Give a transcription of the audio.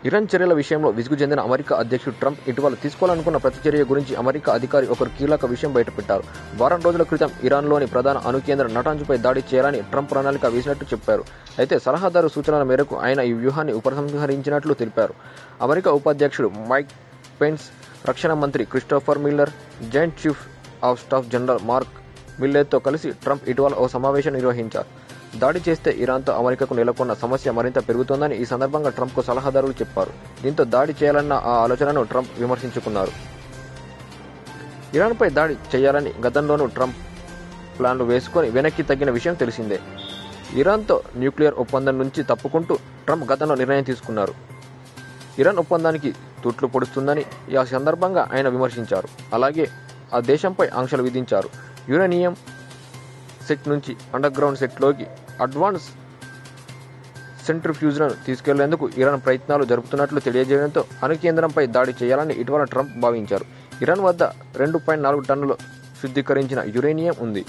Iran చర్యల విషయంలో విసుగు చెందిన అమెరికా అధ్యక్షుడు ట్రంప్ ఇటీవల తీసుకోవాలనుకున్న ప్రతి చర్య గురించి అమెరికా అధికారి ఒకరు కీలక విషయం బయటపెట్టారు. వారం రోజుల క్రితం ఇరాన్లోని ప్రధాన అణు కేంద్రం నటాంజ్పై దాడి చేయాలని ట్రంప్ ప్రణాళిక వేసినట్టు చెప్పారు. అయితే సలహాదారు సూచనల మేరకు ఆయన ఈ వ్యూహాన్ని ఉపసంహరించినట్లు తెలిపారు. అమెరికా ఉపాధ్యక్షుడు మైక్ పెన్స్, రక్షణ మంత్రి Christopher Miller, joint chief of staff general Mark మిల్లెర్తో కలిసి ట్రంప్ ఇటీవల ఓ సమావేశం నిర్వహించారు. దాడి చేస్తే ఇరాన్తో అమెరికాకు నెలకొన్న సమస్య మరింత పెరుగుతోందని ఈ సందర్భంగా ట్రంప్కు సలహాదారులు చెప్పారు. దీంతో దాడి చేయాలన్న ఆ ఆలోచనను ట్రంప్ విమర్శించుకున్నారు. ఇరాన్పై దాడి చేయాలని గతంలోనూ ట్రంప్ ప్లాన్లు వేసుకొని వెనక్కి తగ్గిన విషయం తెలిసిందే. ఇరాన్తో న్యూక్లియర్ ఒప్పందం నుంచి తప్పుకుంటూ ట్రంప్ గతంలో నిర్ణయం తీసుకున్నారు. ఇరాన్ ఒప్పందానికి తూట్లు పొడుస్తుందని ఈ సందర్భంగా ఆయన విమర్శించారు. అలాగే ఆ దేశంపై ఆంక్షలు విధించారు. యురేనియం సెట్ నుంచి అండర్ గ్రౌండ్ సెట్లోకి అడ్వాన్స్ సెంట్రిఫ్యూజ్లను తీసుకెళ్లేందుకు ఇరాన్ ప్రయత్నాలు జరుపుతున్నట్లు తెలియజేయడంతో అణు కేంద్రంపై దాడి చేయాలని ఇటీవల ట్రంప్ భావించారు. ఇరాన్ వద్ద 2.4 టన్నుల శుద్ధీకరించిన యురేనియం ఉంది.